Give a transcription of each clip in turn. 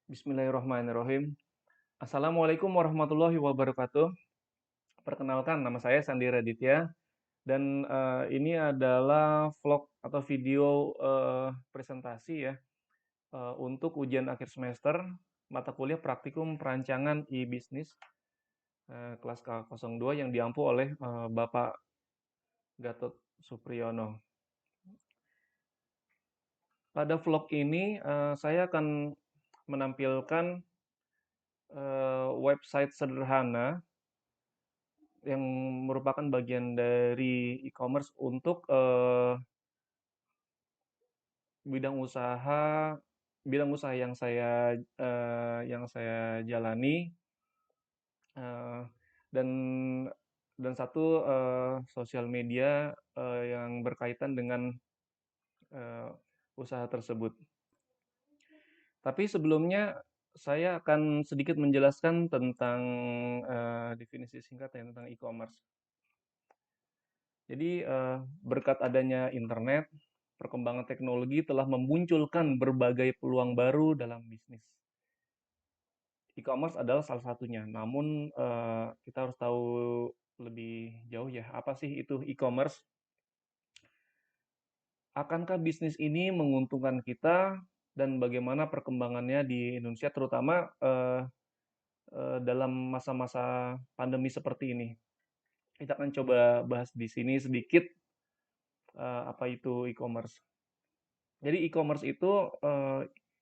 Bismillahirrahmanirrahim. Assalamualaikum warahmatullahi wabarakatuh. Perkenalkan, nama saya Sandi Raditya dan ini adalah vlog atau video presentasi ya untuk ujian akhir semester mata kuliah praktikum perancangan e-bisnis kelas K02 yang diampu oleh Bapak Gatot Supriyono. Pada vlog ini saya akan menampilkan website sederhana yang merupakan bagian dari e-commerce untuk bidang usaha bidang usaha yang saya jalani, eh, dan satu sosial media yang berkaitan dengan eh, usaha tersebut. Tapi sebelumnya saya akan sedikit menjelaskan tentang definisi singkat ya, tentang e-commerce. Jadi berkat adanya internet, perkembangan teknologi telah memunculkan berbagai peluang baru dalam bisnis. E-commerce adalah salah satunya. Namun kita harus tahu lebih jauh ya, apa sih itu e-commerce? Akankah bisnis ini menguntungkan kita dan bagaimana perkembangannya di Indonesia, terutama dalam masa-masa pandemi seperti ini? Kita akan coba bahas di sini sedikit apa itu e-commerce. Jadi e-commerce itu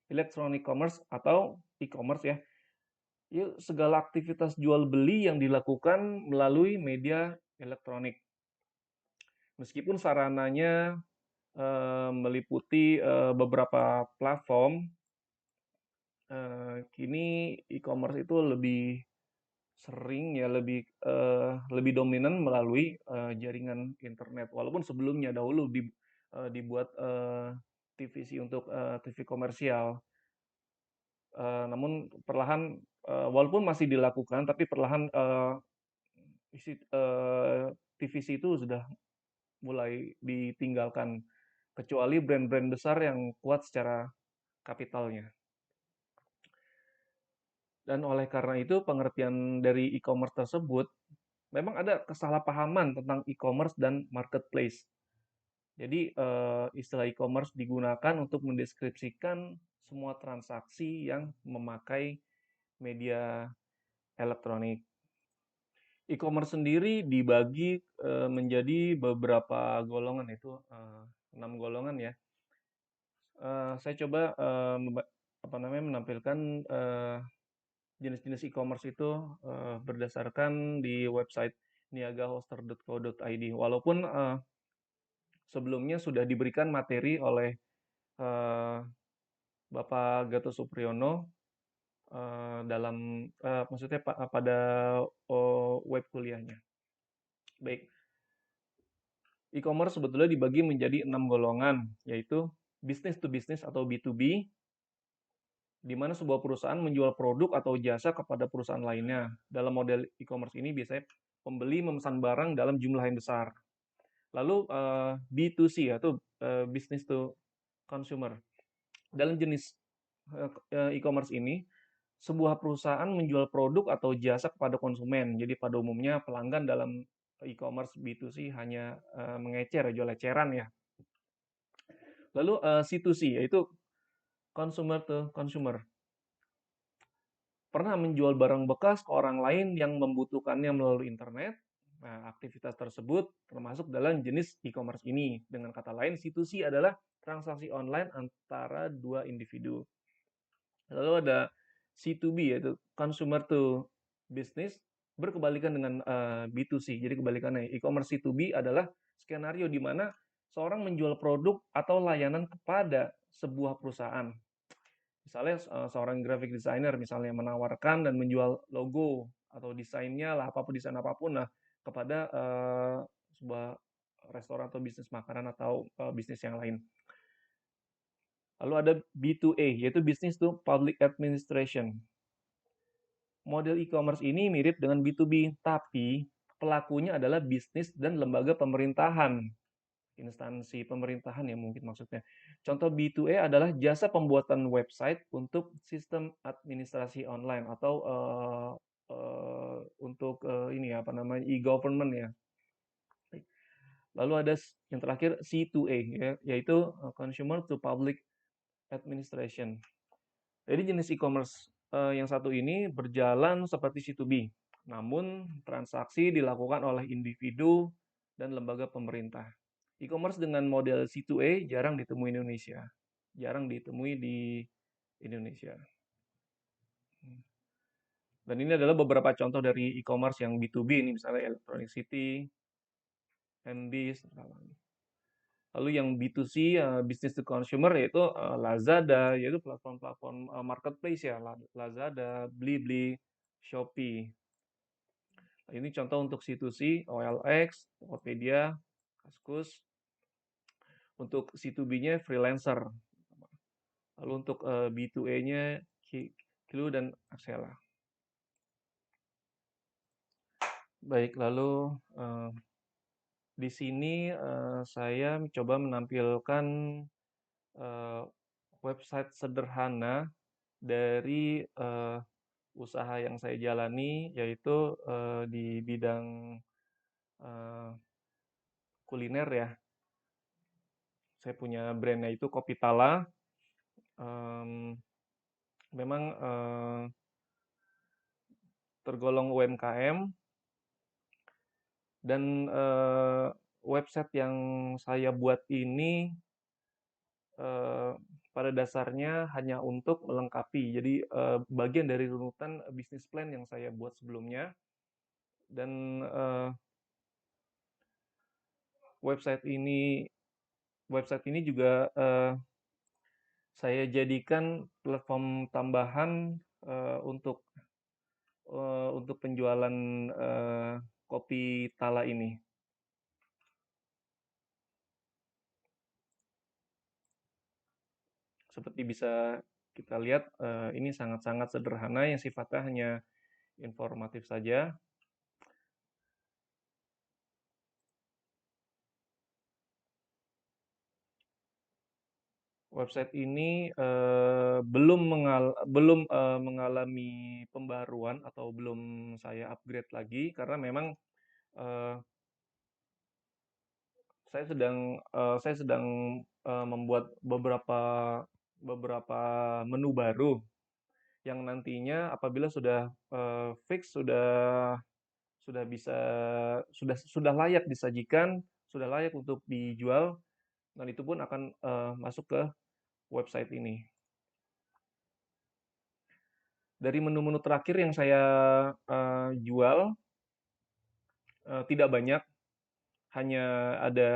electronic commerce atau e-commerce ya. Itu segala aktivitas jual beli yang dilakukan melalui media elektronik. Meskipun sarananya meliputi beberapa platform, kini e-commerce itu lebih sering ya lebih dominan melalui jaringan internet. Walaupun sebelumnya dahulu dibuat TVC untuk TV komersial. Namun perlahan walaupun masih dilakukan tapi perlahan TVC itu sudah mulai ditinggalkan kecuali brand-brand besar yang kuat secara kapitalnya. Dan oleh karena itu pengertian dari e-commerce tersebut memang ada kesalahpahaman tentang e-commerce dan marketplace. Jadi istilah e-commerce digunakan untuk mendeskripsikan semua transaksi yang memakai media elektronik. E-commerce sendiri dibagi menjadi beberapa golongan, itu 6 golongan ya. Saya coba menampilkan jenis-jenis e-commerce itu berdasarkan di website niagahoster.co.id. Walaupun sebelumnya sudah diberikan materi oleh eh, Bapak Gatot Supriyono maksudnya pada web kuliahnya. Baik, e-commerce sebetulnya dibagi menjadi 6 golongan, yaitu business to business atau B2B, di mana sebuah perusahaan menjual produk atau jasa kepada perusahaan lainnya. Dalam model e-commerce ini biasanya pembeli memesan barang dalam jumlah yang besar. Lalu B2C yaitu business to consumer. Dalam jenis e-commerce ini, sebuah perusahaan menjual produk atau jasa kepada konsumen. Jadi pada umumnya pelanggan dalam e-commerce B2C hanya mengecer, jual eceran ya. Lalu C2C yaitu consumer to consumer. Pernah menjual barang bekas ke orang lain yang membutuhkannya melalui internet. Nah, aktivitas tersebut termasuk dalam jenis e-commerce ini. Dengan kata lain, C2C adalah transaksi online antara dua individu. Lalu ada C2B yaitu consumer to business, berkebalikan dengan B2C. Jadi kebalikannya, e-commerce C2B adalah skenario di mana seorang menjual produk atau layanan kepada sebuah perusahaan. Misalnya seorang graphic designer misalnya menawarkan dan menjual logo atau desainnya lah, apapun desain apapun lah kepada sebuah restoran atau bisnis makanan atau bisnis yang lain. Lalu ada B2A yaitu business to public administration. Model e-commerce ini mirip dengan B2B, tapi pelakunya adalah bisnis dan lembaga pemerintahan. instansi pemerintahan ya mungkin maksudnya. Contoh B2A adalah jasa pembuatan website untuk sistem administrasi online atau untuk ini apa namanya e-government ya. Lalu ada yang terakhir C2A ya, yaitu Consumer to Public Administration. Jadi jenis e-commerce yang satu ini berjalan seperti C2B, namun transaksi dilakukan oleh individu dan lembaga pemerintah. E-commerce dengan model C2A jarang ditemui di Indonesia. Jarang ditemui di Indonesia. Dan ini adalah beberapa contoh dari e-commerce yang B2B ini misalnya Electronic City, MBIS. Lalu yang B2C, business to consumer yaitu Lazada, yaitu platform-platform marketplace ya, Lazada, Blibli, Shopee. Ini contoh untuk C2C, OLX, Tokopedia, Kaskus. Untuk C2B-nya freelancer. Lalu untuk B2A-nya Kilo dan Axela. Baik, lalu di sini saya mencoba menampilkan website sederhana dari usaha yang saya jalani, yaitu di bidang kuliner ya. Saya punya brandnya itu Kopi Tala. Memang tergolong UMKM dan website yang saya buat ini pada dasarnya hanya untuk melengkapi. Jadi bagian dari runutan bisnis plan yang saya buat sebelumnya. Dan website ini juga saya jadikan platform tambahan untuk penjualan kopi Tala ini. Seperti bisa kita lihat, ini sangat-sangat sederhana yang sifatnya hanya informatif saja. Website ini belum mengalami pembaruan atau belum saya upgrade lagi karena memang saya sedang membuat beberapa menu baru yang nantinya apabila sudah fix, sudah layak disajikan, sudah layak untuk dijual, dan itu pun akan masuk ke website ini. Dari menu-menu terakhir yang saya jual tidak banyak, hanya ada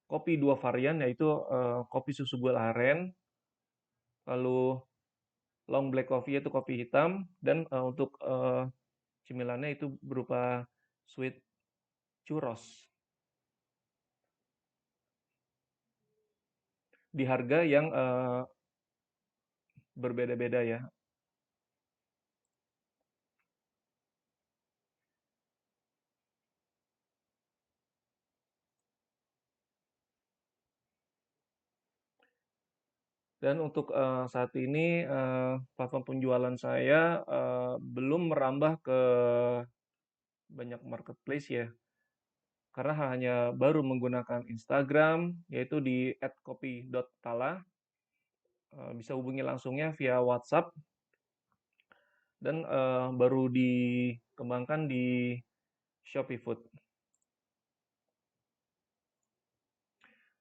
kopi 2 varian, yaitu kopi susu gula aren, lalu long black coffee yaitu kopi hitam, dan untuk cemilannya itu berupa sweet churros. Di harga yang berbeda-beda ya. Dan untuk saat ini platform penjualan saya belum merambah ke banyak marketplace ya. Karena hanya baru menggunakan Instagram, yaitu di @kopi.tala. Bisa hubungi langsungnya via WhatsApp. Dan baru dikembangkan di Shopee Food.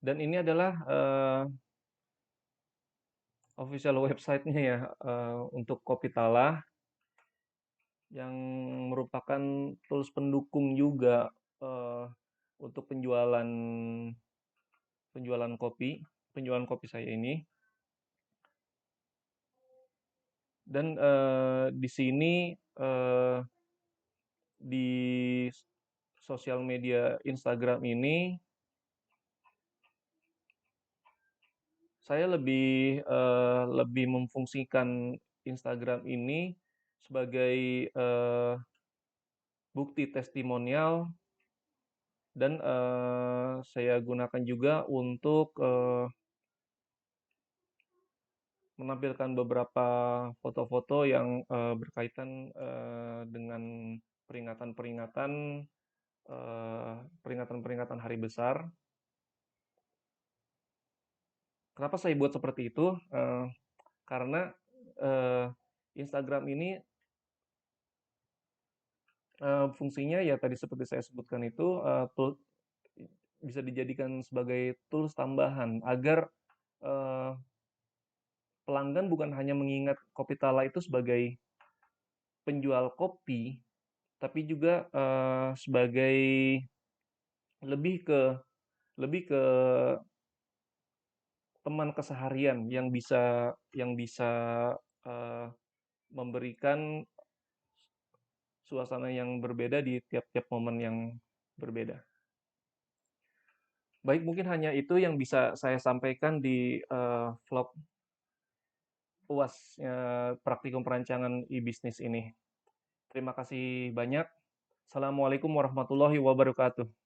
Dan ini adalah official website-nya ya untuk Kopi Tala yang merupakan tools pendukung juga untuk penjualan kopi saya ini. Dan di sini di sosial media Instagram ini saya lebih memfungsikan Instagram ini sebagai bukti testimonial dan saya gunakan juga untuk menampilkan beberapa foto-foto yang berkaitan dengan peringatan-peringatan peringatan-peringatan hari besar. Kenapa saya buat seperti itu? Karena eh, Instagram ini fungsinya ya tadi seperti saya sebutkan itu bisa dijadikan sebagai tools tambahan agar eh, pelanggan bukan hanya mengingat Kopi Tala itu sebagai penjual kopi, tapi juga sebagai lebih ke lebih ke teman keseharian yang bisa eh, memberikan suasana yang berbeda di tiap-tiap momen yang berbeda. Baik, mungkin hanya itu yang bisa saya sampaikan di vlog UAS praktikum perancangan e-bisnis ini. Terima kasih banyak. Assalamualaikum warahmatullahi wabarakatuh.